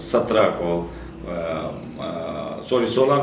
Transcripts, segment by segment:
16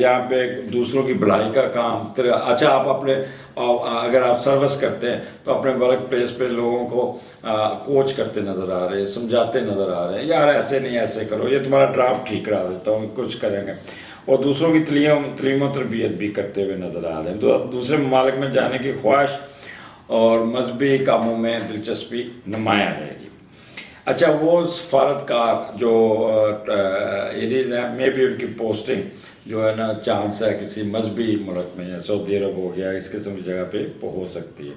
یہاں پہ دوسروں کی بھلائی کا کام. اچھا آپ اپنے اگر آپ سروس کرتے ہیں تو اپنے ورک پلیس پہ لوگوں کو کوچ کرتے نظر آ رہے ہیں, سمجھاتے نظر آ رہے ہیں, یار ایسے نہیں ایسے کرو, یہ تمہارا ڈرافٹ ٹھیک کرا دیتا ہوں, کچھ کریں گے. اور دوسروں کی تعلیم و تربیت بھی کرتے ہوئے نظر آ رہے ہیں. تو دوسرے ممالک میں جانے کی خواہش اور مذہبی کاموں میں دلچسپی نمایاں رہے گی. اچھا وہ سفارتکار جو ایریز ہیں, میں بھی ان کی پوسٹنگ جو ہے نا چانس ہے کسی مذہبی ملک میں, یا سعودی عرب ہو گیا, اس قسم کی جگہ پہ ہو سکتی ہے.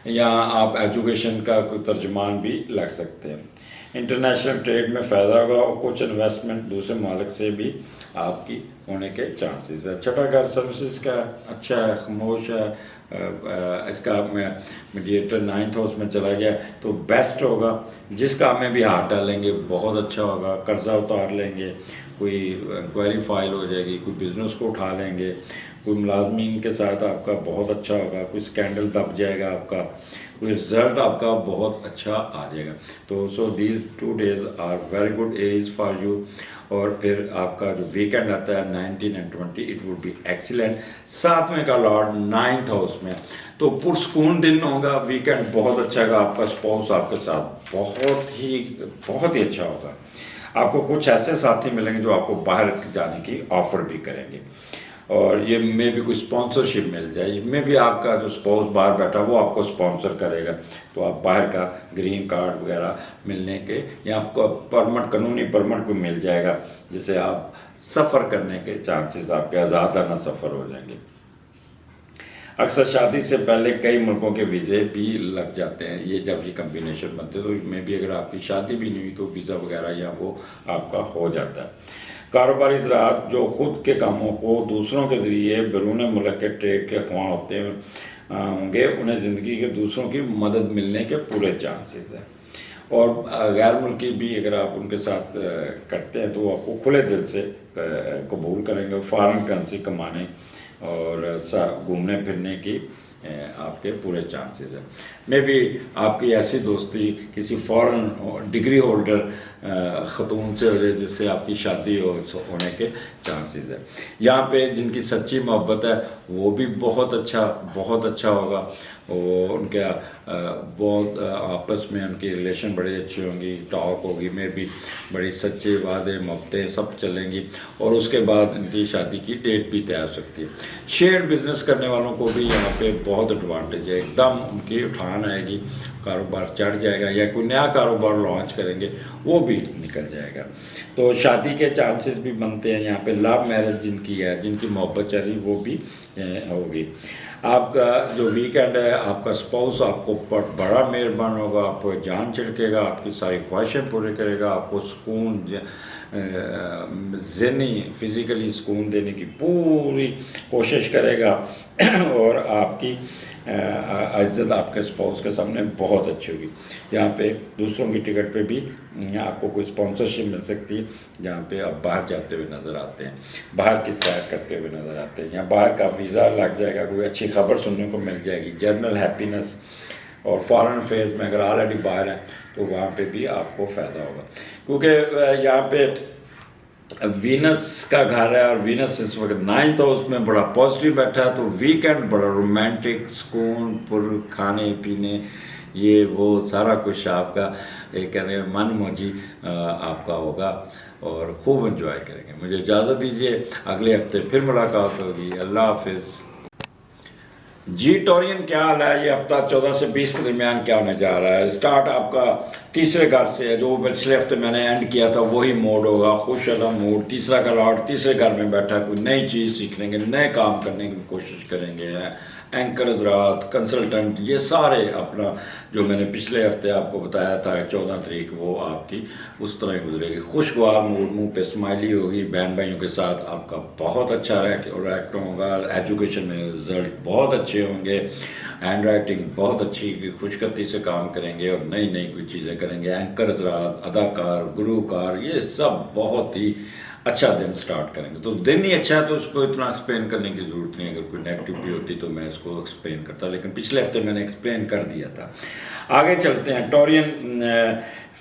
یہاں آپ ایجوکیشن کا کوئی ترجمان بھی لگ سکتے ہیں. انٹرنیشنل ٹریڈ میں فائدہ ہوگا, اور کچھ انویسٹمنٹ دوسرے مالک سے بھی آپ کی ہونے کے چانسز ہے. چھٹا گھر سروسز کا اچھا ہے, خاموش ہے, اس کا میڈیٹر 9th ہاؤس میں چلا گیا تو بیسٹ ہوگا. جس کام میں بھی ہاتھ ڈالیں گے بہت اچھا ہوگا. قرضہ اتار لیں گے, کوئی انکوائری فائل ہو جائے گی, کوئی بزنس کو اٹھا لیں گے, کوئی ملازمین کے ساتھ آپ کا بہت اچھا ہوگا, کوئی اسکینڈل دب جائے گا آپ کا, کوئی رزلٹ آپ کا بہت اچھا آ جائے گا. تو so these 2 days are very good areas for you. اور پھر آپ کا جو ویکینڈ آتا ہے 19 and 20 it would be excellent. 7ویں کا لارڈ 9th ہاؤس میں, تو پرسکون دن ہوگا. ویکینڈ بہت اچھا ہوگا. آپ کا اسپاؤس آپ کے ساتھ بہت ہی اچھا ہوگا. آپ کو کچھ ایسے ساتھی ملیں گے جو آپ کو باہر جانے کی آفر بھی کریں گے, اور یہ میں بھی کوئی اسپانسرشپ مل جائے, میں بھی آپ کا جو اسپاؤس باہر بیٹھا وہ آپ کو اسپانسر کرے گا, تو آپ باہر کا گرین کارڈ وغیرہ ملنے کے, یا آپ کو پرمٹ, قانونی پرمٹ کو مل جائے گا, جس سے آپ سفر کرنے کے چانسز آپ کے آزادانہ سفر ہو جائیں گے. اکثر شادی سے پہلے کئی ملکوں کے ویزے بھی لگ جاتے ہیں. یہ جب یہ کمبینیشن بنتے تو میں بھی اگر آپ کی شادی بھی نہیں ہوئی تو ویزا وغیرہ یا وہ آپ کا ہو جاتا ہے. کاروباری زراعت جو خود کے کاموں کو دوسروں کے ذریعے بیرون ملک کے ٹریڈ کے خواہاں ہوتے ہوں گے, انہیں زندگی کے دوسروں کی مدد ملنے کے پورے چانسز ہیں. اور غیر ملکی بھی اگر آپ ان کے ساتھ کرتے ہیں تو وہ آپ کو کھلے دل سے قبول کریں گے. فارن کرنسی کمانے اور گھومنے پھرنے کی آپ کے پورے چانسز ہیں. میں بھی آپ کی ایسی دوستی کسی فارن ڈگری ہولڈر خاتون سے ہو جائے جس سے آپ کی شادی ہونے کے چانسز ہیں. یہاں پہ جن کی سچی محبت ہے وہ بھی بہت اچھا ہوگا. وہ ان کے بہت آپس میں ان کی ریلیشن بڑی اچھی ہوں گی, ٹاک ہوگی, میں بھی بڑی سچے وعدے محبتیں سب چلیں گی, اور اس کے بعد ان کی شادی کی ڈیٹ بھی طے ہو سکتی ہے. شیئر بزنس کرنے والوں کو بھی یہاں پہ بہت ایڈوانٹیج ہے, ایک دم ان کی اٹھان آئے گی, کاروبار چڑھ جائے گا, یا کوئی نیا کاروبار لانچ کریں گے وہ بھی نکل جائے گا. تو شادی کے چانسز بھی بنتے ہیں یہاں پہ. لو میرج جن کی ہے, جن کی محبت چل رہی وہ بھی ہوگی. آپ کا جو ویکینڈ ہے, آپ کا اسپاؤس آپ کو بڑا مہربان ہوگا, آپ کو جان چھڑکے گا, آپ کی ساری خواہشیں پورے کرے گا, آپ کو سکون, ذہنی فزیکلی سکون دینے کی پوری کوشش کرے گا, اور آپ کی عزت آپ کے اسپاؤس کے سامنے بہت اچھی ہوگی. یہاں پہ دوسروں کی ٹکٹ پہ بھی آپ کو کوئی اسپانسرشپ مل سکتی ہے, جہاں پہ آپ باہر جاتے ہوئے نظر آتے ہیں, باہر کی سیر کرتے ہوئے نظر آتے ہیں, یا باہر کا ویزا لگ جائے گا, کوئی اچھی خبر سننے کو مل جائے گی, جنرل ہیپینس. اور فارن افیئرز میں اگر آلریڈی باہر ہیں تو وہاں پہ بھی آپ کو فائدہ ہوگا, کیونکہ یہاں پہ وینس کا گھر ہے, اور وینس اس وقت 9th ہاؤس میں بڑا پازیٹیو بیٹھا ہے. تو ویکینڈ بڑا رومانٹک, سکون پر, کھانے پینے, یہ وہ سارا کچھ آپ کا ایک من موجی آپ کا ہوگا, اور خوب انجوائے کریں گے. مجھے اجازت دیجیے, اگلے ہفتے پھر ملاقات ہوگی. اللہ حافظ. جی ٹورین کیا حال ہے؟ یہ ہفتہ 14 سے 20 کے درمیان کیا ہونے جا رہا ہے؟ اسٹارٹ آپ کا تیسرے گھر سے ہے, جو پچھلے ہفتے میں نے اینڈ کیا تھا وہی موڈ ہوگا, خوش عدم موڈ. تیسرا کا لارڈ تیسرے گھر میں بیٹھا, کوئی نئی چیز سیکھیں گے, نئے کام کرنے کی کوشش کریں گے. اینکر حضرات, کنسلٹنٹ, یہ سارے اپنا جو میں نے پچھلے ہفتے آپ کو بتایا تھا 14 تاریخ, وہ آپ کی اس طرح ہی گزرے گی. خوشگوار موڈ, منہ پہ اسمائلی ہوگی, بہن بھائیوں کے ساتھ آپ کا بہت اچھا ریکٹ ہوگا. ایجوکیشن میں رزلٹ بہت اچھے ہوں گے, ہینڈ رائٹنگ بہت اچھی, خوشخطی سے کام کریں گے, اور نئی کوئی چیزیں کریں گے. اینکر حضرات, اداکار, گلوکار, یہ سب بہت ہی اچھا دن سٹارٹ کریں گے. تو دن ہی اچھا ہے تو اس کو اتنا ایکسپلین کرنے کی ضرورت نہیں. اگر کوئی نیگیٹیوٹی ہوتی تو میں اس کو ایکسپلین کرتا, لیکن پچھلے ہفتے میں نے ایکسپلین کر دیا تھا. آگے چلتے ہیں. ٹورین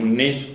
19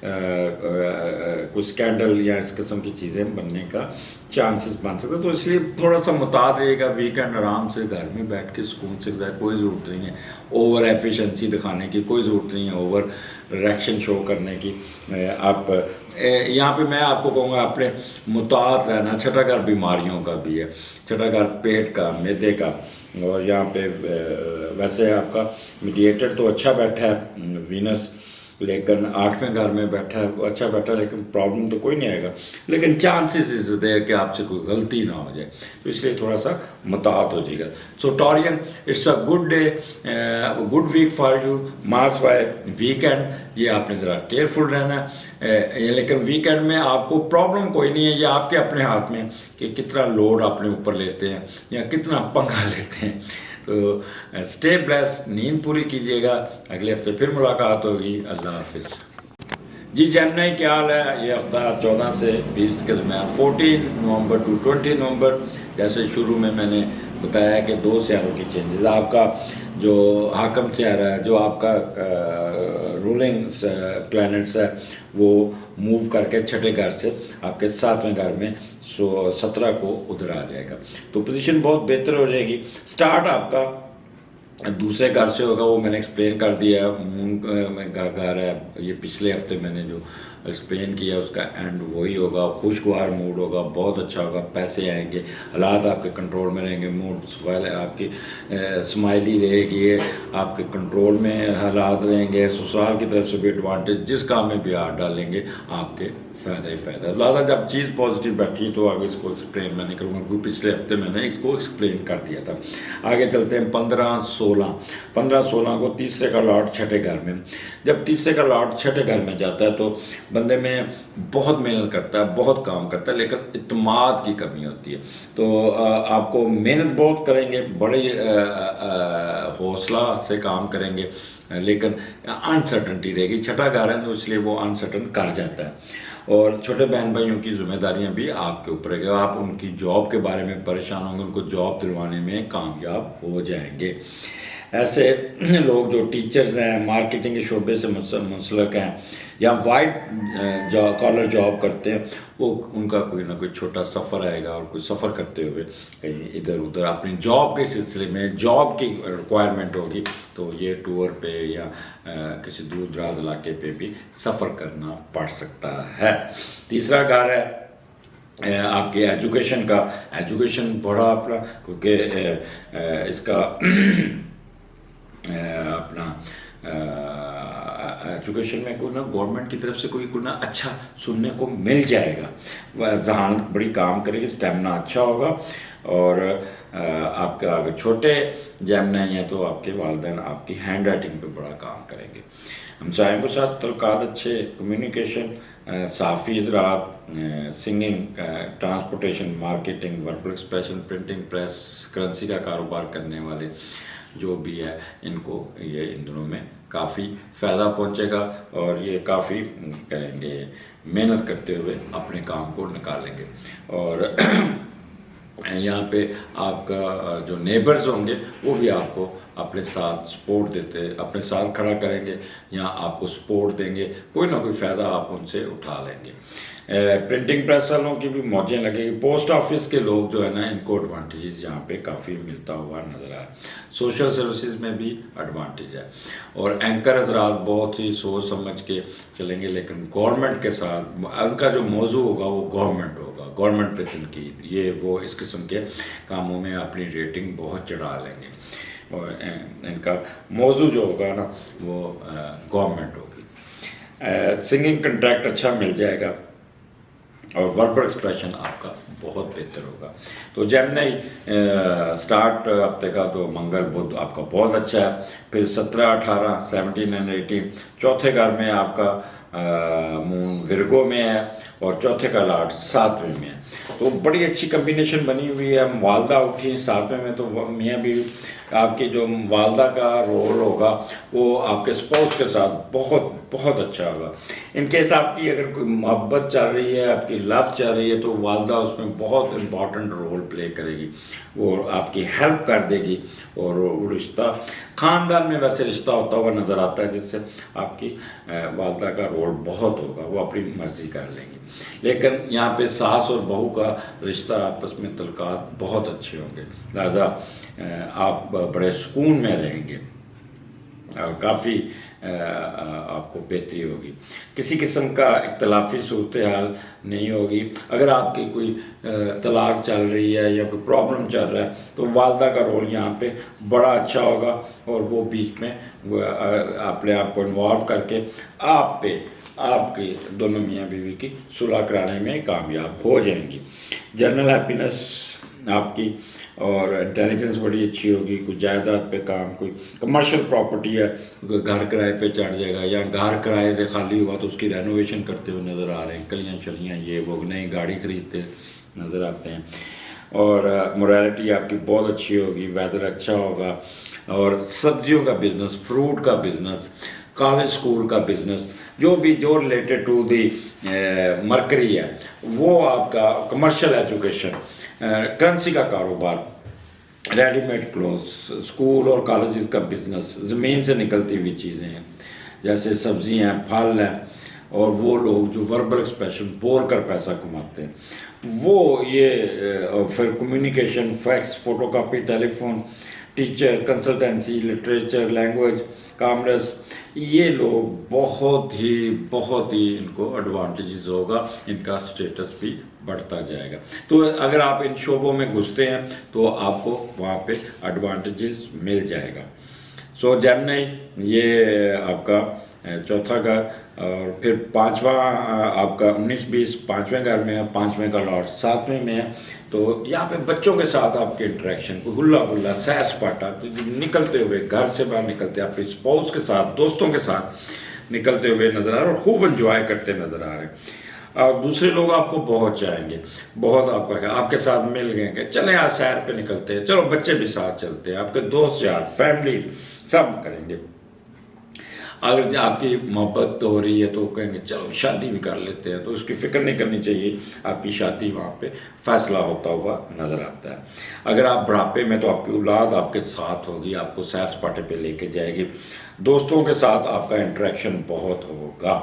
کوئی اسکینڈل یا اس قسم کی چیزیں بننے کا چانسز بن سکتے. تو اس لیے تھوڑا سا محتاط رہے گا. ویکینڈ آرام سے گھر میں بیٹھ کے سکون سے گزارے, کوئی ضرورت نہیں ہے اوور ایفیشنسی دکھانے کی, کوئی ضرورت نہیں ہے اوور ریئیکشن شو کرنے کی. آپ یہاں پہ میں آپ کو کہوں گا اپنے محتاط رہنا. چھٹا گھر بیماریوں کا بھی ہے, چھٹا گھر پیٹ کا, معدے کا, اور یہاں پہ ویسے آپ کا میڈیٹر تو اچھا بیٹھا ہے وینس, لیکن 8ویں گھر میں بیٹھا ہے, اچھا بیٹھا ہے, لیکن پرابلم تو کوئی نہیں آئے گا, لیکن چانسز از دیر کہ آپ سے کوئی غلطی نہ ہو جائے, تو اس لیے تھوڑا سا محتاط ہو جائے گا. So Taurean, it's a good day, good week for you. Mars why weekend, یہ آپ نے ذرا کیئرفل رہنا ہے, لیکن ویکینڈ میں آپ کو پرابلم کوئی نہیں ہے. یہ آپ کے اپنے ہاتھ میں کہ کتنا لوڈ اپنے اوپر لیتے ہیں یا کتنا پنگا لیتے ہیں. تو اسٹے بلیس, نیند پوری کیجیے گا. اگلے ہفتے پھر ملاقات ہوگی. اللہ حافظ. جی جیمنائی کیا حال ہے؟ یہ ہفتہ 14 سے 20 کے درمیان 14 نومبر ٹو 20 نومبر. جیسے شروع میں نے بتایا کہ 2 سیاروں کی چینجز. آپ کا جو حاکم سیارہ ہے, جو آپ کا رولنگ پلانٹس ہے, وہ موو کر کے چھٹے گھر سے آپ کے 7ویں گھر میں 17 کو ادھر آ جائے گا. تو پوزیشن بہت بہتر ہو جائے گی. سٹارٹ آپ کا دوسرے گھر سے ہوگا, وہ میں نے ایکسپلین کر دیا ہے. مون کا گھر ہے, یہ پچھلے ہفتے میں نے جو ایکسپلین کیا, اس کا اینڈ وہی ہوگا. خوشگوار موڈ ہوگا, بہت اچھا ہوگا, پیسے آئیں گے, حالات آپ کے کنٹرول میں رہیں گے, موڈ آپ کی اسمائلی رہے گی, آپ کے کنٹرول میں حالات رہیں گے. سسرال کی طرف سے بھی ایڈوانٹیج, جس کام میں بھی ہاتھ ڈالیں گے آپ کے فائدہ ہی فائدہ. لہٰذا جب چیز پازیٹیو بیٹھی ہے تو آگے اس کو ایکسپلین میں نہیں کروں گا, کیونکہ پچھلے ہفتے میں نے اس کو ایکسپلین کر دیا تھا. آگے چلتے ہیں 15-16 کو تیسرے کا لاٹ چھٹے گھر میں. جب تیسرے کا لاٹ چھٹے گھر میں جاتا ہے تو بندے میں بہت محنت کرتا ہے, بہت کام کرتا ہے, لیکن اعتماد کی کمی ہوتی ہے. تو آپ کو محنت بہت کریں گے, بڑے حوصلہ سے کام کریں گے, لیکن انسرٹنٹی رہے گی. چھٹا گھر ہے تو اس لیے وہ انسرٹن کر جاتا ہے. اور چھوٹے بہن بھائیوں کی ذمہ داریاں بھی آپ کے اوپر ہے. آپ ان کی جاب کے بارے میں پریشان ہوں گے, ان کو جاب دلوانے میں کامیاب ہو جائیں گے. ایسے لوگ جو ٹیچرز ہیں, مارکیٹنگ کے شعبے سے منسلک ہیں, یا وائٹ کالر جاب کرتے ہیں, وہ ان کا کوئی نہ کوئی چھوٹا سفر آئے گا, اور کوئی سفر کرتے ہوئے کہیں ادھر ادھر اپنی جاب کے سلسلے میں جاب کی ریکوائرمنٹ ہوگی, تو یہ ٹور پہ یا کسی دور دراز علاقے پہ بھی سفر کرنا پڑ سکتا ہے. تیسرا گھر ہے آپ کے ایجوکیشن کا. ایجوکیشن بڑا اپنا, کیونکہ اس کا اپنا ایجوکیشن میں کوئی نہ گورنمنٹ کی طرف سے کوئی نہ اچھا سننے کو مل جائے گا. ذہانت بڑی کام کرے گی, اسٹیمنا اچھا ہوگا. اور آپ کا اگر چھوٹے جیمنائی ہیں تو آپ کے والدین آپ کی ہینڈ رائٹنگ پہ بڑا کام کریں گے. ہمسایوں کے ساتھ تعلقات اچھے, کمیونیکیشن, صحافی حضرات, singing, transportation, marketing, verbal expression, printing press, currency کا کاروبار کرنے والے جو بھی ہے, ان کو یہ ان دنوں میں کافی فائدہ پہنچے گا, اور یہ کافی کریں گے, محنت کرتے ہوئے اپنے کام کو نکالیں گے. اور یہاں پہ آپ کا جو نیبرز ہوں گے وہ بھی آپ کو اپنے ساتھ سپورٹ دیتے, اپنے ساتھ کھڑا کریں گے یا آپ کو سپورٹ دیں گے, کوئی نہ کوئی فائدہ آپ ان سے اٹھا لیں گے. پرنٹنگ پریس والوں کی بھی موجیں لگیں گی. پوسٹ آفس کے لوگ جو ہے نا, ان کو ایڈوانٹیجز یہاں پہ کافی ملتا ہوا نظر آیا. سوشل سروسز میں بھی ایڈوانٹیج ہے. اور اینکر حضرات بہت ہی سوچ سمجھ کے چلیں گے, لیکن گورنمنٹ کے ساتھ ان کا جو موضوع ہوگا وہ گورنمنٹ ہوگا, گورنمنٹ پہ تنقید, یہ وہ اس قسم کے کاموں میں اپنی ریٹنگ بہت چڑھا لیں گے. اور ان کا موضوع جو ہوگا نا وہ گورنمنٹ ہوگی. سنگنگ کنٹریکٹ اچھا مل جائے گا, اور وربل ایکسپریشن آپ کا بہت بہتر ہوگا. تو جیمنائی سٹارٹ ہفتے کا تو منگل بدھ آپ کا بہت اچھا ہے. پھر 17, 18, 17 اور 18 چوتھے گھر میں آپ کا مون ورگو میں ہے, اور چوتھے کا لاٹ 7ویں میں ہے. تو بڑی اچھی کمبینیشن بنی ہوئی ہے. والدہ اٹھی 7ویں میں, تو میاں بھی آپ کی جو والدہ کا رول ہوگا وہ آپ کے اسپاؤس کے ساتھ بہت بہت اچھا ہوگا. ان کیس آپ کی اگر کوئی محبت چل رہی ہے، آپ کی لو چل رہی ہے، تو والدہ اس میں بہت امپورٹنٹ رول پلے کرے گی، وہ آپ کی ہیلپ کر دے گی. اور وہ رشتہ خاندان میں ویسے رشتہ ہوتا ہوا نظر آتا ہے جس سے آپ کی والدہ کا رول بہت ہوگا، وہ اپنی مرضی کر لیں گی. لیکن یہاں پہ ساس اور بہو کا رشتہ آپس میں تعلقات بہت اچھے ہوں گے، لہذا آپ بڑے سکون میں رہیں گے اور کافی آپ کو بہتری ہوگی. کسی قسم کا اختلافی صورتحال نہیں ہوگی. اگر آپ کی کوئی طلاق چل رہی ہے یا کوئی پرابلم چل رہا ہے تو والدہ کا رول یہاں پہ بڑا اچھا ہوگا، اور وہ بیچ میں اپنے آپ کو انوالو کر کے آپ کی دونوں میاں بیوی کی صلح کرانے میں کامیاب ہو جائیں گی. جنرل ہیپینس آپ کی اور انٹیلیجنس بڑی اچھی ہوگی. کوئی جائیداد پہ کام، کوئی کمرشل پراپرٹی ہے، گھر کرائے پہ چڑھ جائے گا، یا گھر کرائے سے خالی ہوا تو اس کی رینوویشن کرتے ہوئے نظر آ رہے ہیں، کلیاں چلیاں یہ وہ نئی گاڑی خریدتے نظر آتے ہیں. اور موریلٹی آپ کی بہت اچھی ہوگی، ویدر اچھا ہوگا. اور سبزیوں کا بزنس، فروٹ کا بزنس، کالج اسکول کا بزنس، جو ریلیٹڈ ٹو دی مرکری ہے وہ آپ کا، کمرشل ایجوکیشن، کرنسی کا کاروبار، ریڈی میڈ کلوتھس، اسکول اور کالجز کا بزنس، زمین سے نکلتی ہوئی چیزیں ہیں جیسے سبزی ہیں، پھل ہیں، اور وہ لوگ جو وربل ایکسپریشن بول کر پیسہ کماتے ہیں وہ یہ، پھر communication, fax, photocopy, telephone, teacher, consultancy, literature, language, commerce, یہ لوگ بہت ہی ان کو ایڈوانٹیجز ہوگا، ان کا اسٹیٹس بھی بڑھتا جائے گا. تو اگر آپ ان شعبوں میں گھستے ہیں تو آپ کو وہاں پہ ایڈوانٹیجز مل جائے گا. سو جیمنی، یہ آپ کا چوتھا گھر. اور پھر پانچواں آپ کا 19-20 پانچویں گھر میں ہے، پانچویں کا لاٹ 7ویں میں ہے. تو یہاں پہ بچوں کے ساتھ آپ کے انٹریکشن، کوئی ہلا گلا، سیر سپاٹا، نکلتے ہوئے گھر سے باہر نکلتے اپنے اسپاؤس کے ساتھ، دوستوں کے ساتھ نکلتے ہوئے نظر آ رہے ہیں، اور خوب انجوائے کرتے نظر آ رہے ہیں. اور دوسرے لوگ آپ کو بہت چاہیں گے، بہت آپ کے ساتھ مل گئے کہ چلیں آج سیر پہ نکلتے ہیں، چلو بچے بھی ساتھ چلتے ہیں، آپ کے دوست یار، فیملی سب کریں گے. اگر آپ کی محبت ہو رہی ہے تو کہیں گے چلو شادی بھی کر لیتے ہیں، تو اس کی فکر نہیں کرنی چاہیے، آپ کی شادی وہاں پہ فیصلہ ہوتا ہوا نظر آتا ہے. اگر آپ بڑھاپے میں تو آپ کی اولاد آپ کے ساتھ ہوگی، آپ کو سیر سپاٹے پہ لے کے جائے گی، دوستوں کے ساتھ آپ کا انٹریکشن بہت ہوگا.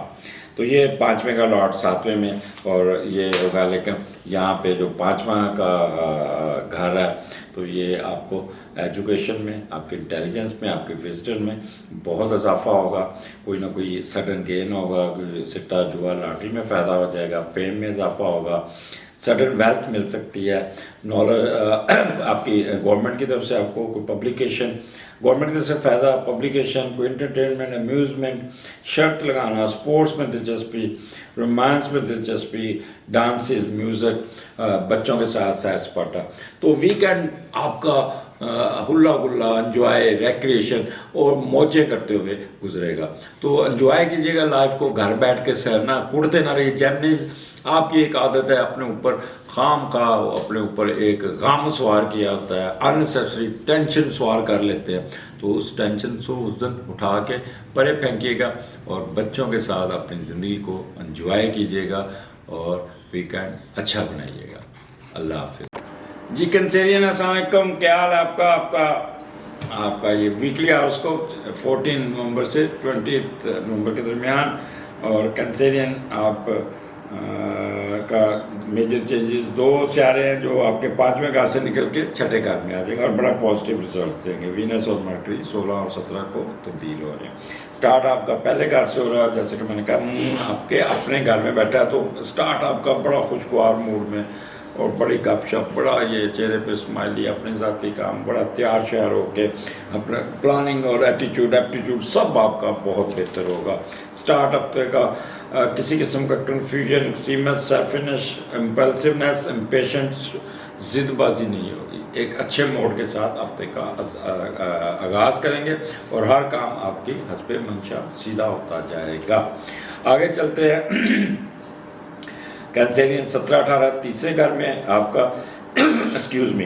تو یہ پانچویں کا لاٹ 7ویں میں اور یہ ہوگا. لیکن یہاں پہ جو پانچواں کا گھر ہے تو یہ آپ کو ایجوکیشن میں، آپ کے انٹیلیجنس میں، آپ کے وزڈم میں بہت اضافہ ہوگا. کوئی نہ کوئی سڈن گین ہوگا، سٹا جوا لاٹری میں فائدہ ہو جائے گا، فیم میں اضافہ ہوگا، سڈن ویلتھ مل سکتی ہے. نالج آپ کی گورنمنٹ کی طرف سے، آپ کو کوئی پبلیکیشن، گورنمنٹ کی طرف سے فائدہ، پبلیکیشن، کوئی انٹرٹینمنٹ، امیوزمنٹ، شرط لگانا، سپورٹس میں دلچسپی، رومانس میں دلچسپی، ڈانسز، میوزک، بچوں کے ساتھ سیر سپاٹا. تو ویکینڈ آپ کا ہلا گلا، انجوائے، ریکریشن اور موجیں کرتے ہوئے گزرے گا. تو انجوائے کیجیے گا لائف کو، گھر بیٹھ کے سہرنا، کڑتے نہ رہیے. جیمنیز آپ کی ایک عادت ہے اپنے اوپر خام کا، اپنے اوپر ایک غم سوار کیا ہوتا ہے، اننیسیسری ٹینشن سوار کر لیتے ہیں. تو اس ٹینشن کو اس دن اٹھا کے پرے پھینکیے گا اور بچوں کے ساتھ اپنی زندگی کو انجوائے کیجیے گا اور ویکینڈ اچھا بنائیے گا. اللہ حافظ. جی کنسیرین، السلام علیکم، کیا حال ہے آپ کا یہ ویکلی ہاروسکوپ 14 نومبر سے 20 نومبر کے درمیان. اور کنسیرین آپ کا میجر چینجز 2 سیارے ہیں جو آپ کے 5ویں گھر سے نکل کے 6ٹھے گھر میں آ جائیں گے اور بڑا پازیٹیو رزلٹ دیں گے. وینس اور مرکری 16 اور 17 کو تبدیل ہو رہے ہیں. سٹارٹ آپ کا پہلے گھر سے ہو رہا ہے، جیسے کہ میں نے کہا آپ کے اپنے گھر میں بیٹھا ہے، تو سٹارٹ آپ کا بڑا خوشگوار موڈ میں اور بڑی گپ شپ، بڑا یہ چہرے پہ اسمائلی، اپنے ذاتی کام بڑا تیار شیار ہو کے اپنا پلاننگ اور ایپٹیٹیوڈ سب آپ کا بہت بہتر ہوگا. اسٹارٹ ہفتے کا کسی قسم کا کنفیوژن، ایکسٹریمس، سیلفنس، امپلسونیس، امپیشنس، ضد بازی نہیں ہوگی. ایک اچھے موڈ کے ساتھ ہفتے کا آغاز کریں گے اور ہر کام آپ کی حسب منشا سیدھا ہوتا جائے گا. آگے چلتے ہیں. کینسرین 17-18 تیسرے گھر میں آپ کا ایکسکیوز می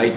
IQ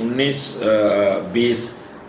19-20,